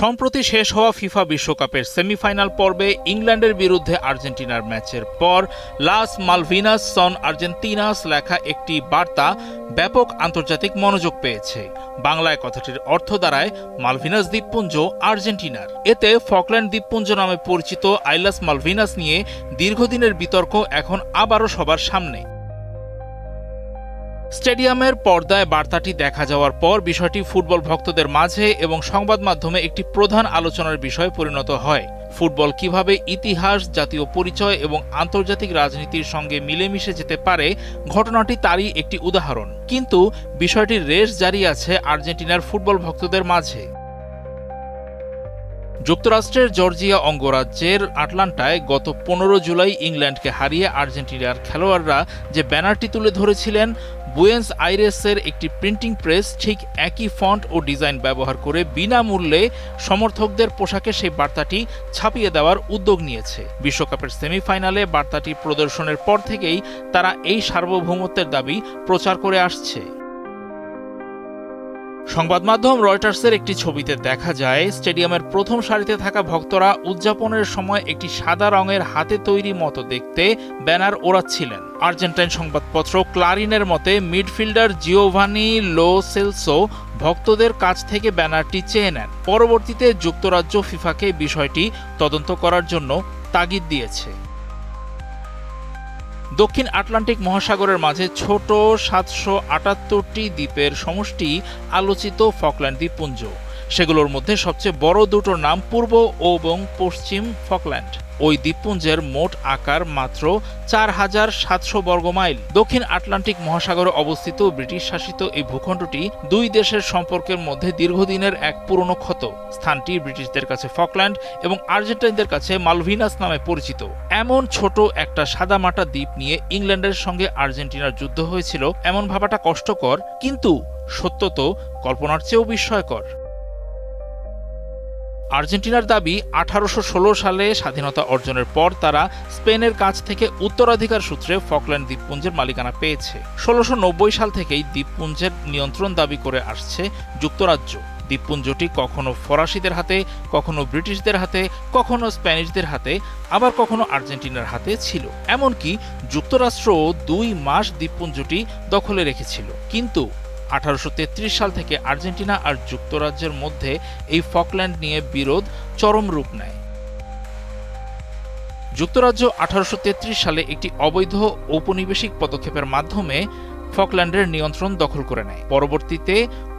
সম্প্রতি শেষ হওয়া ফিফা বিশ্বকাপের সেমিফাইনাল পর্বে ইংল্যান্ডের বিরুদ্ধে আর্জেন্টিনার ম্যাচের পর লাস মালভিনাস সন আর্জেন্তিনাস লেখা একটি বার্তা ব্যাপক আন্তর্জাতিক মনোযোগ পেয়েছে। বাংলায় কথাটির অর্থ দাঁড়ায় মালভিনাস দ্বীপপুঞ্জ আর্জেন্টিনার। এতে ফকল্যান্ড দ্বীপপুঞ্জ নামে পরিচিত আইলাস মালভিনাস নিয়ে দীর্ঘদিনের বিতর্ক এখন আবারও সবার সামনে। স্টেডিয়ামের পর্দায় বার্তাটি দেখা যাওয়ার পর বিষয়টি ফুটবল ভক্তদের মাঝে এবং সংবাদ মাধ্যমে একটি প্রধান আলোচনার বিষয়ে পরিণত হয়। ফুটবল কিভাবে ইতিহাস, জাতীয় পরিচয় এবং আন্তর্জাতিক রাজনীতির সঙ্গে মিলেমিশে যেতে পারে, ঘটনাটি তারই একটি উদাহরণ। কিন্তু বিষয়টির রেশ জারি আছে আর্জেন্টিনার ফুটবল ভক্তদের মাঝে। যুক্তরাষ্ট্রের জর্জিয়া অঙ্গরাজ্যের আটলান্টায় গত 15 জুলাই ইংল্যান্ডকে হারিয়ে আর্জেন্টিনার খেলোয়াড়রা যে ব্যানারটি তুলে ধরেছিলেন, বুয়েন্স আইরেসের একটি প্রিন্টিং প্রেস ঠিক একই ফন্ট ও ডিজাইন ব্যবহার করে বিনামূল্যে সমর্থকদের পোশাকে সেই বার্তাটি ছাপিয়ে দেওয়ার উদ্যোগ নিয়েছে। বিশ্বকাপের সেমিফাইনালে বার্তাটি প্রদর্শনের পর থেকেই তারা এই সার্বভৌমত্বের দাবি প্রচার করে আসছে। সংবাদ মাধ্যম রয়টার্সের একটি ছবিতে দেখা যায়, স্টেডিয়ামের প্রথম সারিতে থাকা ভক্তরা উদযাপনের সময় একটি সাদা রঙের হাতে তৈরি মতো দেখতে ব্যানার ওড়াচ্ছিলেন। আর্জেন্টাইন সংবাদপত্র ক্লারিনের মতে মিডফিল্ডার জিওভানি লো সেলসো ভক্তদের কাছ থেকে ব্যানারটি চেয়ে নেন। পরবর্তীতে যুক্তরাজ্য ফিফাকে বিষয়টি তদন্ত করার জন্য তাগিদ দিয়েছে। দক্ষিণ আটলান্টিক মহাসাগরের মাঝে ছোট 778টি দ্বীপের সমষ্টি আলোচিত ফকল্যান্ড দ্বীপপুঞ্জ। সেগুলোর মধ্যে সবচেয়ে বড় দুটোর নাম পূর্ব এবং পশ্চিম ফকল্যান্ড। ওই দ্বীপপুঞ্জের মোট আকার মাত্র 4700 বর্গমাইল। দক্ষিণ আটলান্টিক মহাসাগরে অবস্থিত ব্রিটিশ শাসিত এই ভূখণ্ডটি দুই দেশের সম্পর্কের মধ্যে দীর্ঘদিনের এক পুরনো ক্ষত। স্থানটি ব্রিটিশদের কাছে ফকল্যান্ড এবং আর্জেন্টাইনদের কাছে মালভিনাস নামে পরিচিত। এমন ছোট একটা সাদামাটা দ্বীপ নিয়ে ইংল্যান্ডের সঙ্গে আর্জেন্টিনার যুদ্ধ হয়েছিল, এমন ভাবাটা কষ্টকর, কিন্তু সত্য তো কল্পনার চেয়েও বিস্ময়কর। আর্জেন্টিনার দাবি 1816 সালে স্বাধীনতা অর্জনের পর তারা স্পেনের কাছ থেকে উত্তরাধিকার সূত্রে ফকল্যান্ড দ্বীপপুঞ্জের মালিকানা পেয়েছে। 1690 সাল থেকেই দ্বীপপুঞ্জের নিয়ন্ত্রণ দাবি করে আসছে যুক্তরাজ্য। দ্বীপপুঞ্জটি কখনো ফরাসিদের হাতে, কখনো ব্রিটিশদের হাতে, কখনো স্প্যানিশদের হাতে, আবার কখনো আর্জেন্টিনার হাতে ছিল। এমনকি যুক্তরাষ্ট্র 2 মাস দ্বীপপুঞ্জটি দখলে রেখেছিল। কিন্তু 1833 সাল থেকে আর্জেন্টিনা আর যুক্তরাজ্যের মধ্যে এই ফকল্যান্ড নিয়ে বিরোধ চরম রূপ নেয়। যুক্তরাজ্য 1833 সালে একটি অবৈধ ঔপনিবেশিক পদক্ষেপের মাধ্যমে ফকল্যান্ডের নিয়ন্ত্রণ দখল করে নেয়। পরবর্তীতে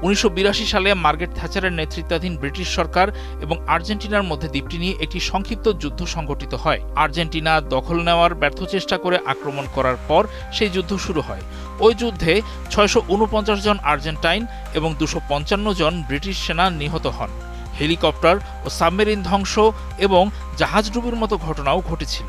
1982 সালে মার্গারেট থ্যাচারের নেতৃত্বাধীন ব্রিটিশ সরকার এবং আর্জেন্টিনার মধ্যে দ্বীপটি নিয়ে একটি সংক্ষিপ্ত যুদ্ধ সংঘটিত হয়। আর্জেন্টিনা দখল নেওয়ার ব্যর্থ চেষ্টা করে আক্রমণ করার পর সেই যুদ্ধ শুরু হয়। ওই যুদ্ধে 649 জন আর্জেন্টাইন এবং 255 জন ব্রিটিশ সেনা নিহত হন। হেলিকপ্টার ও সাবমেরিন ধ্বংস এবং জাহাজডুবির মতো ঘটনাও ঘটেছিল।